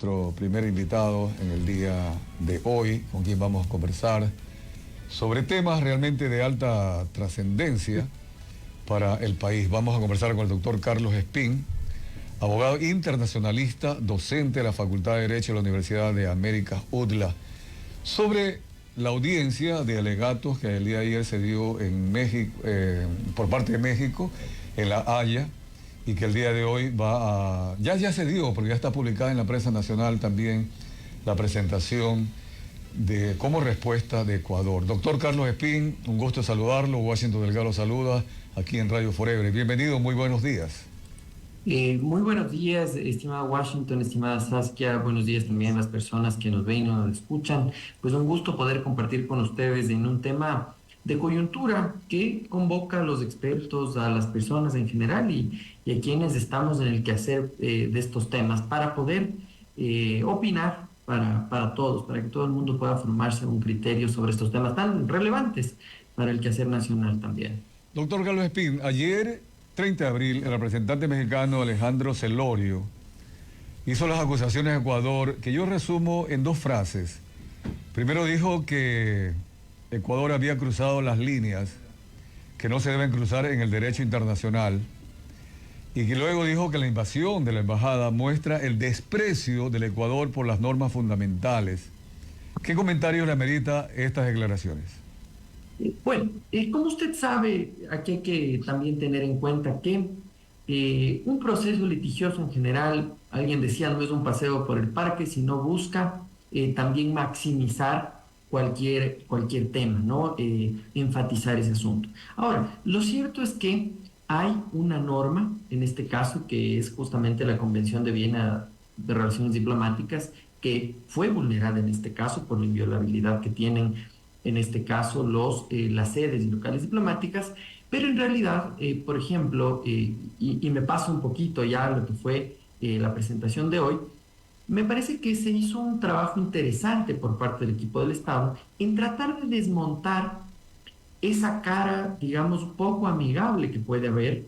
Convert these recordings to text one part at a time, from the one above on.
Nuestro primer invitado en el día de hoy, con quien vamos a conversar sobre temas realmente de alta trascendencia para el país. Vamos a conversar con el doctor Carlos Espín, abogado internacionalista, docente de la Facultad de Derecho de la Universidad de América, UDLA, sobre la audiencia de alegatos que el día de ayer se dio en México, por parte de México, en La Haya, y que el día de hoy ya se dio, porque ya está publicada en la prensa nacional también la presentación de como respuesta de Ecuador. Doctor Carlos Espín, un gusto saludarlo. Washington Delgado lo saluda aquí en Radio Forever. Bienvenido, muy buenos días. Muy buenos días, estimada Washington, estimada Saskia. Buenos días también a las personas que nos ven y nos escuchan. Pues un gusto poder compartir con ustedes en un tema de coyuntura que convoca a los expertos, a las personas en general y a quienes estamos en el quehacer de estos temas para poder opinar para todos, para que todo el mundo pueda formarse un criterio sobre estos temas tan relevantes para el quehacer nacional también. Doctor Carlos Espín, ayer, 30 de abril, el representante mexicano Alejandro Celorio hizo las acusaciones a Ecuador, que yo resumo en dos frases. Primero dijo que Ecuador había cruzado las líneas que no se deben cruzar en el derecho internacional, y que luego dijo que la invasión de la embajada muestra el desprecio del Ecuador por las normas fundamentales. ¿Qué comentarios le amerita estas declaraciones? Bueno, como usted sabe, aquí hay que también tener en cuenta que un proceso litigioso en general, alguien decía, no es un paseo por el parque, sino busca también maximizar cualquier tema, ¿no? Enfatizar ese asunto. Ahora, lo cierto es que hay una norma, en este caso, que es justamente la Convención de Viena de Relaciones Diplomáticas, que fue vulnerada en este caso por la inviolabilidad que tienen en este caso las sedes y locales diplomáticas, pero en realidad, por ejemplo, y me paso un poquito ya a lo que fue la presentación de hoy, me parece que se hizo un trabajo interesante por parte del equipo del Estado en tratar de desmontar esa cara, digamos, poco amigable que puede haber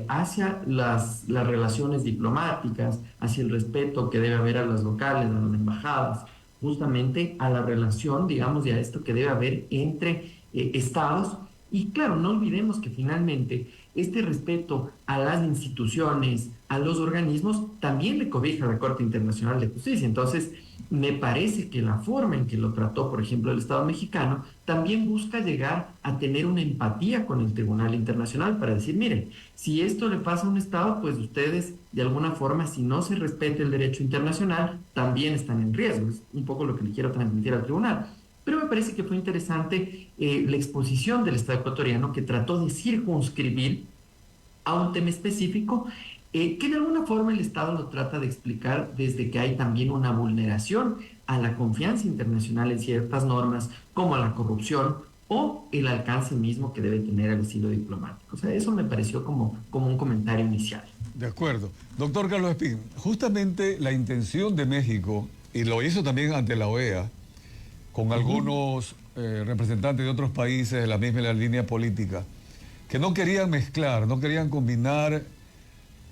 hacia las relaciones diplomáticas, hacia el respeto que debe haber a las locales, a las embajadas, justamente a la relación, digamos, y a esto que debe haber entre estados. Y claro, no olvidemos que finalmente este respeto a las instituciones, a los organismos, también le cobija la Corte Internacional de Justicia. Entonces, me parece que la forma en que lo trató, por ejemplo, el Estado mexicano, también busca llegar a tener una empatía con el Tribunal Internacional para decir, miren, si esto le pasa a un Estado, pues ustedes, de alguna forma, si no se respeta el derecho internacional, también están en riesgo. Es un poco lo que le quiero transmitir al tribunal. Pero me parece que fue interesante la exposición del Estado ecuatoriano, que trató de circunscribir a un tema específico que de alguna forma el Estado lo trata de explicar desde que hay también una vulneración a la confianza internacional en ciertas normas, como la corrupción o el alcance mismo que debe tener el estilo diplomático. O sea, eso me pareció como un comentario inicial. De acuerdo. Doctor Carlos Espín, justamente la intención de México, y lo hizo también ante la OEA, con algunos representantes de otros países de la misma línea política, que no querían mezclar, no querían combinar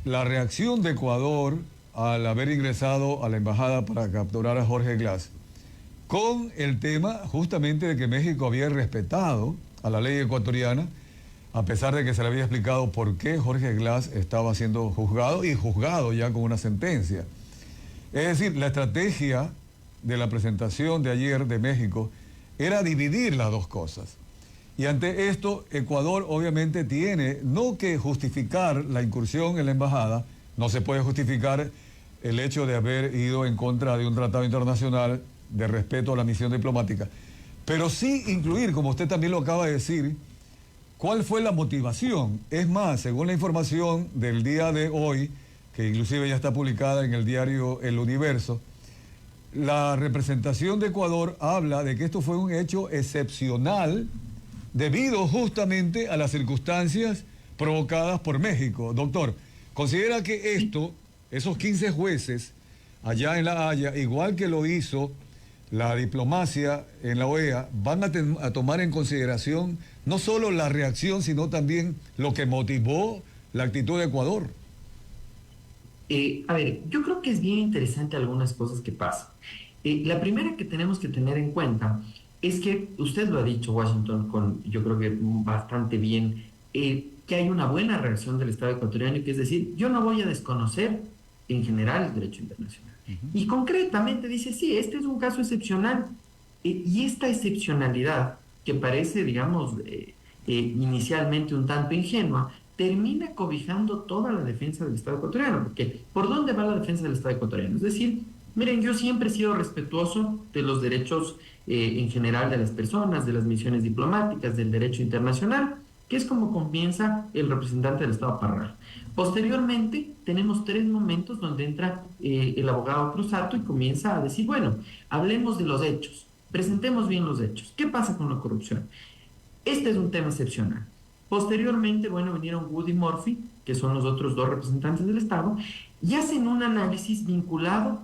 la reacción de Ecuador al haber ingresado a la embajada para capturar a Jorge Glass, con el tema justamente de que México había respetado a la ley ecuatoriana, a pesar de que se le había explicado por qué Jorge Glass estaba siendo juzgado y juzgado ya con una sentencia. Es decir, la estrategia de la presentación de ayer de México era dividir las dos cosas. Y ante esto, Ecuador obviamente tiene no que justificar la incursión en la embajada, no se puede justificar el hecho de haber ido en contra de un tratado internacional de respeto a la misión diplomática, pero sí incluir, como usted también lo acaba de decir, cuál fue la motivación. Es más, según la información del día de hoy, que inclusive ya está publicada en el diario El Universo, la representación de Ecuador habla de que esto fue un hecho excepcional debido justamente a las circunstancias provocadas por México. Doctor, ¿considera que esos 15 jueces allá en La Haya, igual que lo hizo la diplomacia en la OEA, van a tomar en consideración no solo la reacción, sino también lo que motivó la actitud de Ecuador? A ver, yo creo que es bien interesante algunas cosas que pasan. La primera que tenemos que tener en cuenta es que usted lo ha dicho, Washington, yo creo que bastante bien, que hay una buena reacción del Estado ecuatoriano, que es decir, yo no voy a desconocer en general el derecho internacional. Ujú. Y concretamente dice, sí, este es un caso excepcional. Y esta excepcionalidad, que parece, digamos, inicialmente un tanto ingenua, termina cobijando toda la defensa del Estado ecuatoriano, porque ¿por dónde va la defensa del Estado ecuatoriano? Es decir, miren, yo siempre he sido respetuoso de los derechos en general de las personas, de las misiones diplomáticas, del derecho internacional, que es como comienza el representante del Estado Parral. Posteriormente, tenemos tres momentos donde entra el abogado Cruzato y comienza a decir, bueno, hablemos de los hechos, presentemos bien los hechos. ¿Qué pasa con la corrupción? Este es un tema excepcional. Posteriormente, bueno, vinieron Wood y Murphy, que son los otros dos representantes del Estado, y hacen un análisis vinculado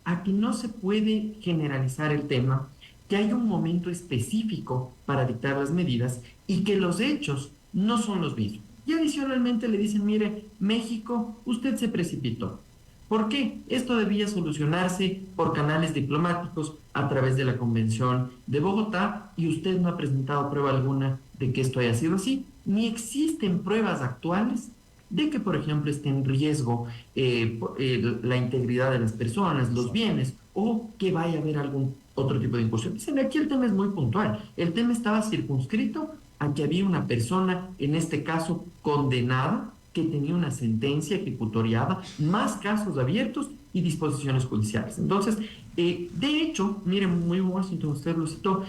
a que no se puede generalizar el tema, que hay un momento específico para dictar las medidas y que los hechos no son los mismos. Y adicionalmente le dicen, mire, México, usted se precipitó. ¿Por qué? Esto debía solucionarse por canales diplomáticos a través de la Convención de Bogotá y usted no ha presentado prueba alguna de que esto haya sido así, ni existen pruebas actuales de que, por ejemplo, esté en riesgo la integridad de las personas, los bienes, o que vaya a haber algún otro tipo de incursión. Dicen, aquí el tema es muy puntual. El tema estaba circunscrito a que había una persona, en este caso, condenada, que tenía una sentencia ejecutoriada, más casos abiertos y disposiciones judiciales. Entonces, de hecho, miren, muy Washington, usted lo citó,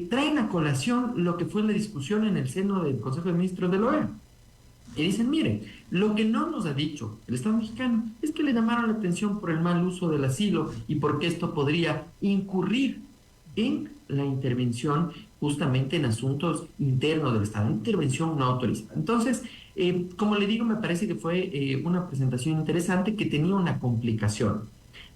traen a colación lo que fue la discusión en el seno del Consejo de Ministros de la OEA. Y dicen, miren, lo que no nos ha dicho el Estado mexicano es que le llamaron la atención por el mal uso del asilo y porque esto podría incurrir en la intervención justamente en asuntos internos del Estado, intervención no autorizada. Entonces, como le digo, me parece que fue una presentación interesante que tenía una complicación.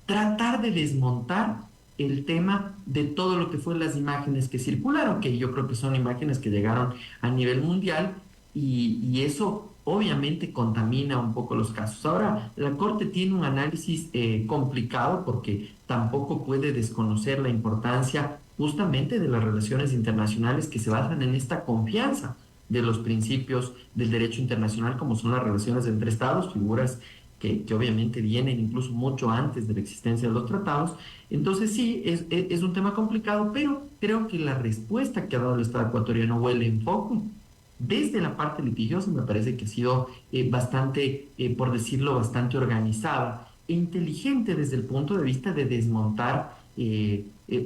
Tratar de desmontar el tema de todo lo que fue las imágenes que circularon, que yo creo que son imágenes que llegaron a nivel mundial y eso obviamente contamina un poco los casos. Ahora, la Corte tiene un análisis complicado porque tampoco puede desconocer la importancia justamente de las relaciones internacionales que se basan en esta confianza de los principios del derecho internacional, como son las relaciones entre estados, figuras que obviamente vienen incluso mucho antes de la existencia de los tratados. Entonces sí, es un tema complicado, pero creo que la respuesta que ha dado el Estado ecuatoriano o el enfoque desde la parte litigiosa me parece que ha sido bastante, por decirlo, bastante organizada e inteligente desde el punto de vista de desmontar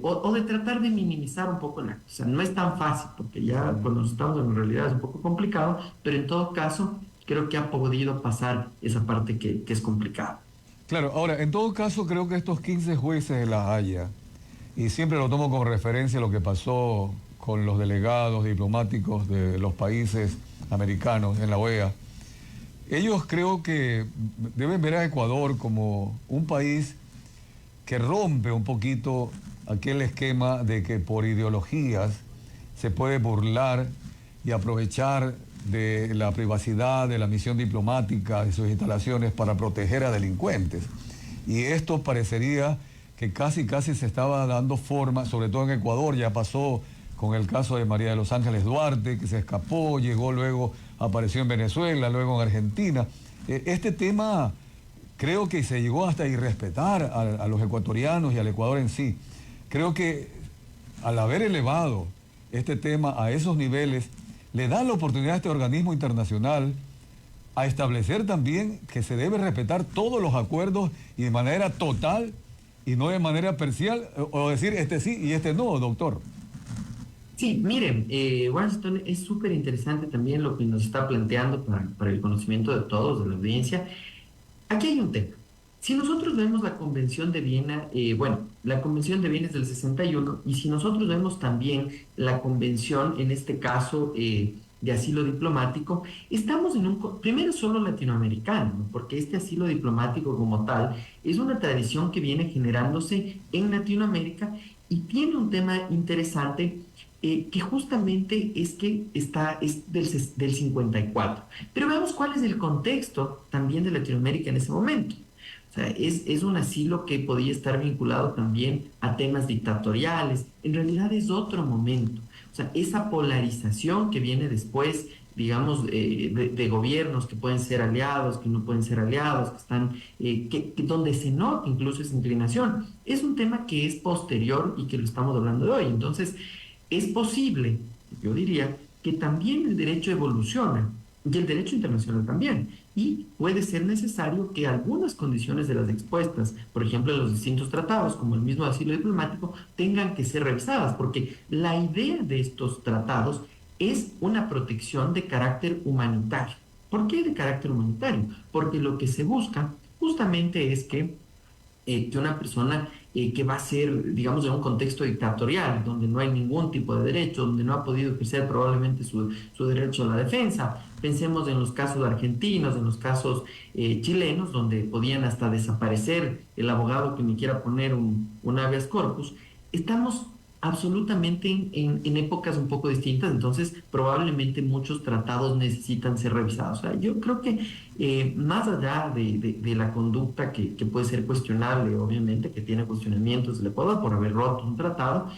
o de tratar de minimizar un poco el acto. O sea, no es tan fácil porque ya cuando estamos en realidad es un poco complicado, pero en todo caso creo que ha podido pasar esa parte que es complicada. Claro, ahora, en todo caso, creo que estos 15 jueces de La Haya, y siempre lo tomo como referencia lo que pasó con los delegados diplomáticos de los países americanos en la OEA, ellos creo que deben ver a Ecuador como un país que rompe un poquito aquel esquema de que por ideologías se puede burlar y aprovechar de la privacidad de la misión diplomática, de sus instalaciones para proteger a delincuentes. Y esto parecería que casi se estaba dando forma, sobre todo en Ecuador, ya pasó con el caso de María de los Ángeles Duarte, que se escapó, llegó luego, apareció en Venezuela, luego en Argentina. Este tema creo que se llegó hasta a irrespetar a los ecuatorianos y al Ecuador en sí. Creo que al haber elevado este tema a esos niveles, le da la oportunidad a este organismo internacional a establecer también que se debe respetar todos los acuerdos y de manera total y no de manera parcial, o decir este sí y este no, doctor. Sí, miren, Washington, es súper interesante también lo que nos está planteando para el conocimiento de todos, de la audiencia. Aquí hay un tema. Si nosotros vemos la Convención de Viena, bueno, la Convención de Viena es del 61, y si nosotros vemos también la Convención, en este caso, de asilo diplomático, estamos en primero solo latinoamericano, ¿no? Porque este asilo diplomático como tal es una tradición que viene generándose en Latinoamérica y tiene un tema interesante que justamente es que es del 54. Pero veamos cuál es el contexto también de Latinoamérica en ese momento. O sea, es un asilo que podía estar vinculado también a temas dictatoriales. En realidad es otro momento. O sea, esa polarización que viene después, digamos, de gobiernos que pueden ser aliados, que no pueden ser aliados, que están, donde se nota incluso esa inclinación, es un tema que es posterior y que lo estamos hablando de hoy. Entonces, es posible, yo diría, que también el derecho evoluciona y el derecho internacional también. Y puede ser necesario que algunas condiciones de las expuestas, por ejemplo, en los distintos tratados, como el mismo asilo diplomático, tengan que ser revisadas, porque la idea de estos tratados es una protección de carácter humanitario. ¿Por qué de carácter humanitario? Porque lo que se busca justamente es que una persona que va a ser, digamos, en un contexto dictatorial, donde no hay ningún tipo de derecho, donde no ha podido ejercer probablemente su derecho a la defensa. Pensemos en los casos argentinos, en los casos chilenos, donde podían hasta desaparecer el abogado que me quiera poner un habeas corpus. Estamos absolutamente en épocas un poco distintas, entonces probablemente muchos tratados necesitan ser revisados. O sea, yo creo que más allá de la conducta que puede ser cuestionable, obviamente, que tiene cuestionamientos del Ecuador por haber roto un tratado,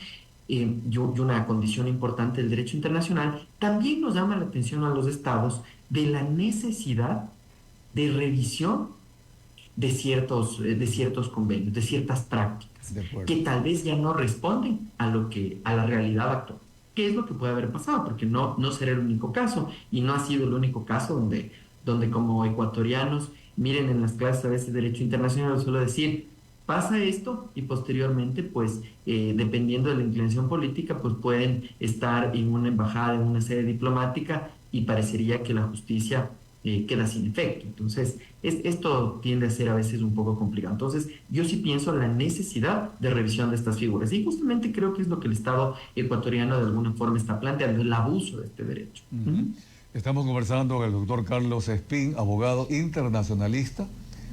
y una condición importante del derecho internacional, también nos llama la atención a los estados de la necesidad de revisión de ciertos convenios, de ciertas prácticas, De acuerdo. que tal vez ya no responden a la realidad actual. ¿Qué es lo que puede haber pasado? Porque no será el único caso y no ha sido el único caso donde como ecuatorianos, miren en las clases a veces de Derecho Internacional, suelo decir, pasa esto y posteriormente, pues, dependiendo de la inclinación política, pues pueden estar en una embajada, en una sede diplomática y parecería que la justicia queda sin efecto. Entonces, esto tiende a ser a veces un poco complicado. Entonces, yo sí pienso en la necesidad de revisión de estas figuras y justamente creo que es lo que el Estado ecuatoriano de alguna forma está planteando, el abuso de este derecho. Ujú. Estamos conversando con el doctor Carlos Espín, abogado internacionalista,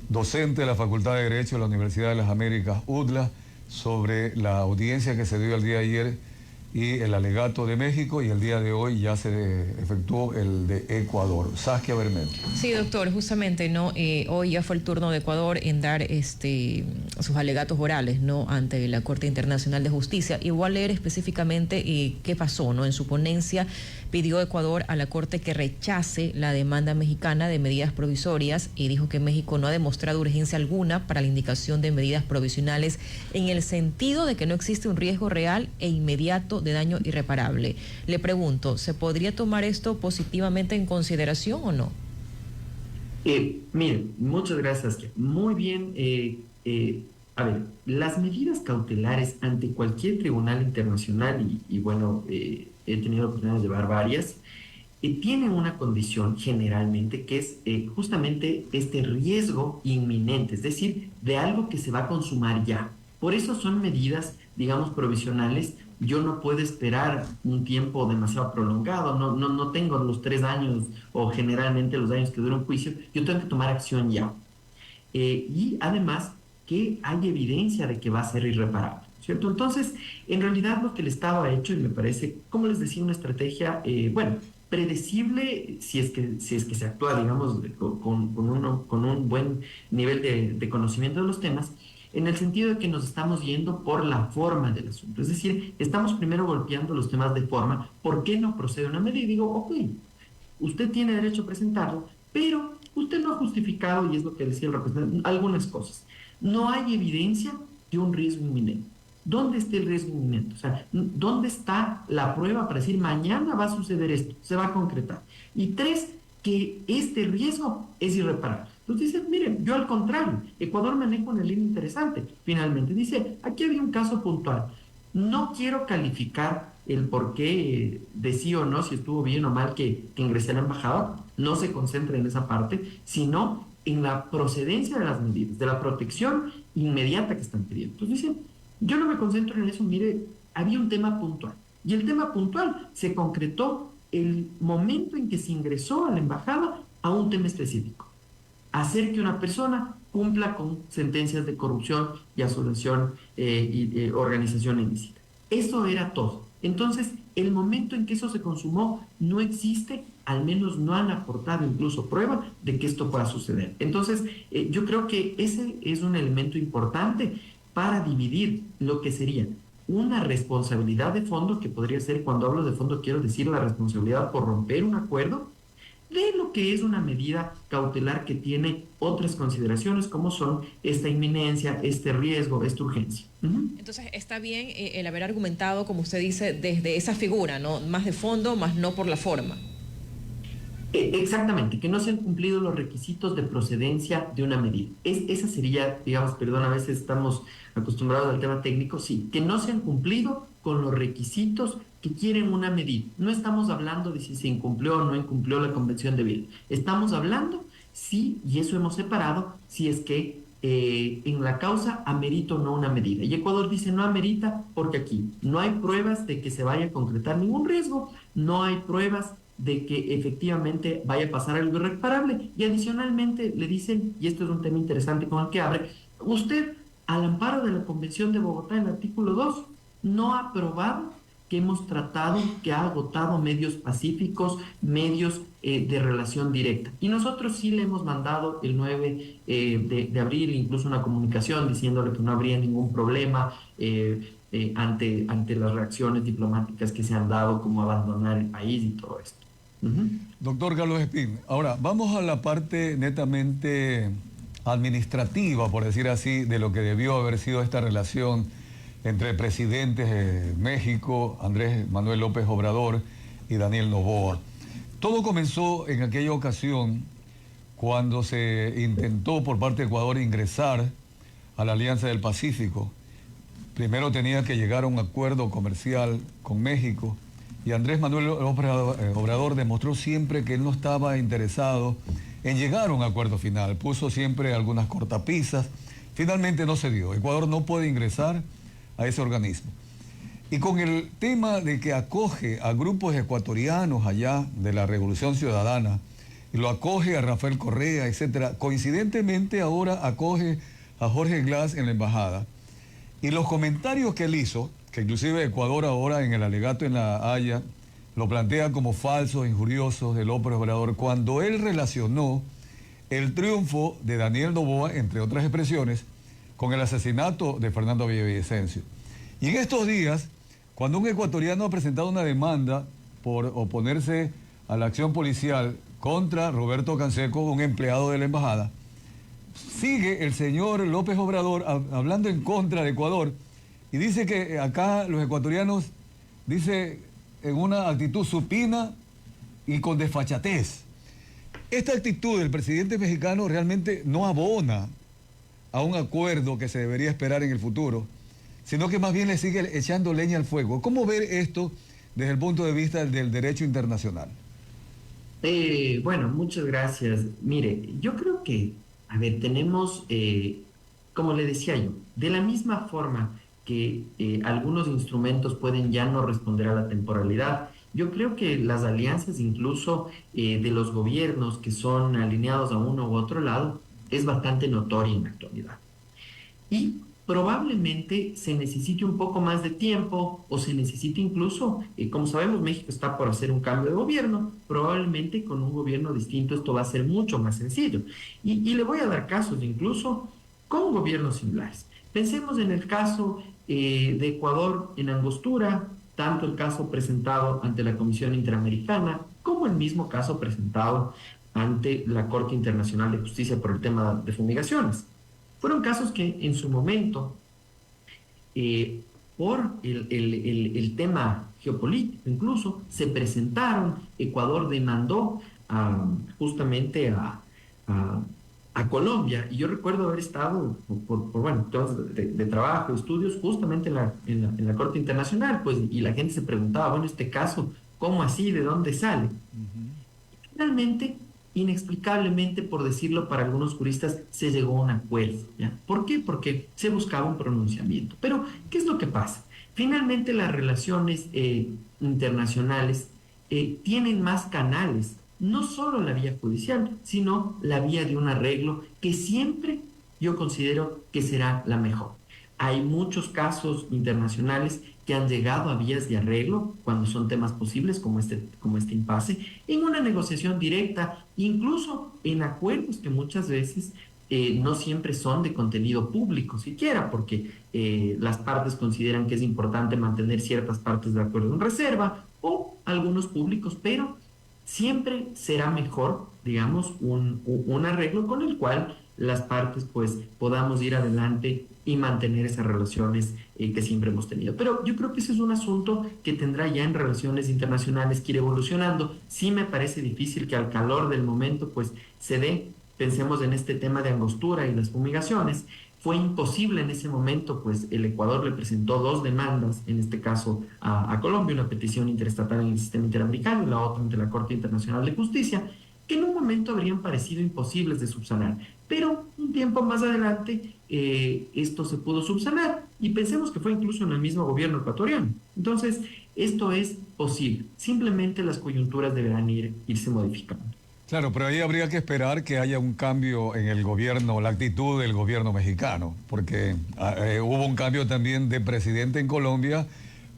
docente de la Facultad de Derecho de la Universidad de las Américas, UDLA, sobre la audiencia que se dio el día de ayer y el alegato de México, y el día de hoy ya se efectuó el de Ecuador. Saskia Bermel. Sí, doctor, justamente, ¿no? Hoy ya fue el turno de Ecuador en dar sus alegatos orales, ¿no? Ante la Corte Internacional de Justicia. Y voy a leer específicamente qué pasó, ¿no? En su ponencia pidió Ecuador a la Corte que rechace la demanda mexicana de medidas provisorias y dijo que México no ha demostrado urgencia alguna para la indicación de medidas provisionales en el sentido de que no existe un riesgo real e inmediato de daño irreparable. Le pregunto, ¿se podría tomar esto positivamente en consideración o no? Miren, muchas gracias. Muy bien. A ver, las medidas cautelares ante cualquier tribunal internacional, y bueno, he tenido la oportunidad de llevar varias, tienen una condición generalmente que es justamente este riesgo inminente, es decir, de algo que se va a consumar ya. Por eso son medidas, digamos, provisionales. Yo no puedo esperar un tiempo demasiado prolongado, no tengo los 3 años o generalmente los años que dura un juicio, yo tengo que tomar acción ya. Y además que hay evidencia de que va a ser irreparable, ¿cierto? Entonces, en realidad lo que el Estado ha hecho, y me parece, como les decía, una estrategia, bueno, predecible si es que se actúa, digamos, con un buen nivel de conocimiento de los temas, en el sentido de que nos estamos yendo por la forma del asunto. Es decir, estamos primero golpeando los temas de forma. ¿Por qué no procede una medida? Y digo, ok, usted tiene derecho a presentarlo, pero usted no ha justificado, y es lo que decía el representante, algunas cosas. No hay evidencia de un riesgo inminente. ¿Dónde está el riesgo inminente? O sea, ¿dónde está la prueba para decir mañana va a suceder esto, se va a concretar? Y tres, que este riesgo es irreparable. Entonces dice, miren, yo al contrario, Ecuador maneja una línea interesante. Finalmente dice, aquí había un caso puntual. No quiero calificar el por qué de sí o no, si estuvo bien o mal que ingresé a la embajada, no se concentra en esa parte, sino en la procedencia de las medidas, de la protección inmediata que están pidiendo. Entonces dicen, yo no me concentro en eso, mire, había un tema puntual. Y el tema puntual se concretó el momento en que se ingresó a la embajada a un tema específico. Hacer que una persona cumpla con sentencias de corrupción y asociación y organización ilícita. Eso era todo. Entonces, el momento en que eso se consumó no existe, al menos no han aportado incluso prueba de que esto pueda suceder. Entonces, yo creo que ese es un elemento importante para dividir lo que sería una responsabilidad de fondo, que podría ser, cuando hablo de fondo, quiero decir la responsabilidad por romper un acuerdo, de lo que es una medida cautelar que tiene otras consideraciones como son esta inminencia, este riesgo, esta urgencia. Entonces está bien el haber argumentado, como usted dice, desde esa figura, ¿no? Más de fondo, más no por la forma. Exactamente, que no se han cumplido los requisitos de procedencia de una medida. Esa sería, digamos, perdón, a veces estamos acostumbrados al tema técnico, sí, que no se han cumplido con los requisitos que quieren una medida. No estamos hablando de si se incumplió o no incumplió la Convención de Viena. Estamos hablando, sí, y eso hemos separado, si es que en la causa amerita o no una medida. Y Ecuador dice no amerita porque aquí no hay pruebas de que se vaya a concretar ningún riesgo, no hay pruebas de que efectivamente vaya a pasar algo irreparable. Y adicionalmente le dicen, y esto es un tema interesante con el que abre, usted, al amparo de la Convención de Bogotá, en el artículo 2, no ha probado que hemos tratado, que ha agotado medios pacíficos, medios de relación directa. Y nosotros sí le hemos mandado el 9 de abril incluso una comunicación diciéndole que no habría ningún problema ante las reacciones diplomáticas que se han dado, como abandonar el país y todo esto. Doctor Carlos Espín, ahora vamos a la parte netamente administrativa, por decir así, de lo que debió haber sido esta relación entre presidentes de México, Andrés Manuel López Obrador y Daniel Noboa. Todo comenzó en aquella ocasión cuando se intentó por parte de Ecuador ingresar a la Alianza del Pacífico. Primero tenía que llegar a un acuerdo comercial con México y Andrés Manuel López Obrador demostró siempre que él no estaba interesado en llegar a un acuerdo final. Puso siempre algunas cortapisas. Finalmente no se dio. Ecuador no puede ingresar a ese organismo. Y con el tema de que acoge a grupos ecuatorianos allá de la Revolución Ciudadana, y lo acoge a Rafael Correa, etcétera, coincidentemente ahora acoge a Jorge Glass en la embajada. Y los comentarios que él hizo, que inclusive Ecuador ahora en el alegato en La Haya lo plantea como falsos, injuriosos de López Obrador, cuando él relacionó el triunfo de Daniel Noboa, entre otras expresiones, con el asesinato de Fernando Villavicencio. Y en estos días, cuando un ecuatoriano ha presentado una demanda por oponerse a la acción policial contra Roberto Canseco, un empleado de la embajada, sigue el señor López Obrador hablando en contra de Ecuador y dice que acá los ecuatorianos, dice, en una actitud supina y con desfachatez. Esta actitud del presidente mexicano realmente no abona a un acuerdo que se debería esperar en el futuro, sino que más bien le sigue echando leña al fuego. ¿Cómo ver esto desde el punto de vista del derecho internacional? Bueno, muchas gracias. Mire, yo creo que, a ver, tenemos, como le decía yo, de la misma forma que algunos instrumentos pueden ya no responder a la temporalidad, yo creo que las alianzas incluso de los gobiernos que son alineados a uno u otro lado es bastante notoria en la actualidad. Y probablemente se necesite un poco más de tiempo o se necesite incluso, como sabemos, México está por hacer un cambio de gobierno, probablemente con un gobierno distinto esto va a ser mucho más sencillo. Y le voy a dar casos incluso con gobiernos similares. Pensemos en el caso de Ecuador en Angostura, tanto el caso presentado ante la Comisión Interamericana como el mismo caso presentado ante la Corte Internacional de Justicia por el tema de fumigaciones. Fueron casos que en su momento, por el tema geopolítico incluso, se presentaron. Ecuador demandó justamente a Colombia, y yo recuerdo haber estado bueno, temas de trabajo, estudios, justamente en la Corte Internacional, pues, y la gente se preguntaba, bueno, este caso, ¿cómo así? ¿De dónde sale? Finalmente, inexplicablemente, por decirlo para algunos juristas, se llegó a un acuerdo, ¿ya? ¿Por qué? Porque se buscaba un pronunciamiento. Pero, ¿qué es lo que pasa? Finalmente, las relaciones internacionales tienen más canales, no solo la vía judicial, sino la vía de un arreglo que siempre yo considero que será la mejor. hay muchos casos internacionales que han llegado a vías de arreglo cuando son temas posibles, como este impasse, en una negociación directa, incluso en acuerdos que muchas veces no siempre son de contenido público siquiera, porque las partes consideran que es importante mantener ciertas partes del acuerdo en reserva o algunos públicos, pero siempre será mejor, digamos, un arreglo con el cual las partes pues podamos ir adelante y mantener esas relaciones que siempre hemos tenido. Pero yo creo que ese es un asunto que tendrá ya en relaciones internacionales que ir evolucionando. Sí me parece difícil que al calor del momento pues se dé. Pensemos en este tema de angostura y las fumigaciones. Fue imposible en ese momento, pues el Ecuador le presentó dos demandas, en este caso a Colombia, una petición interestatal en el sistema interamericano y la otra ante la Corte Internacional de Justicia, que en un momento habrían parecido imposibles de subsanar. Pero un tiempo más adelante esto se pudo subsanar y pensemos que fue incluso en el mismo gobierno ecuatoriano. Entonces, esto es posible. Simplemente las coyunturas deberán irse modificando. Claro, pero ahí habría que esperar que haya un cambio en el gobierno, la actitud del gobierno mexicano, porque hubo un cambio también de presidente en Colombia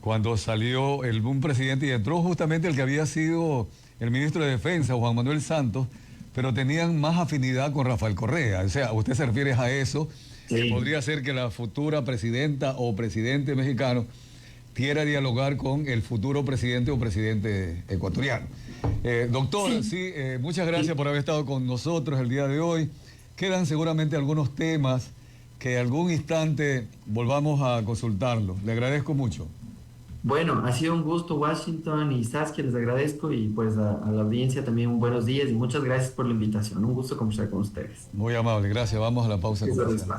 cuando salió un presidente y entró justamente el que había sido el ministro de Defensa, Juan Manuel Santos, pero tenían más afinidad con Rafael Correa. O sea, usted se refiere a eso, sí, que podría ser que la futura presidenta o presidente mexicano quiera dialogar con el futuro presidente o presidente ecuatoriano. Doctor, muchas gracias por haber estado con nosotros el día de hoy. Quedan seguramente algunos temas que algún instante volvamos a consultarlo. Le agradezco mucho. Bueno, ha sido un gusto, Washington y Saskia, les agradezco y pues a la audiencia también un buenos días y muchas gracias por la invitación. Un gusto conversar con ustedes. Muy amable, gracias. Vamos a la pausa comercial.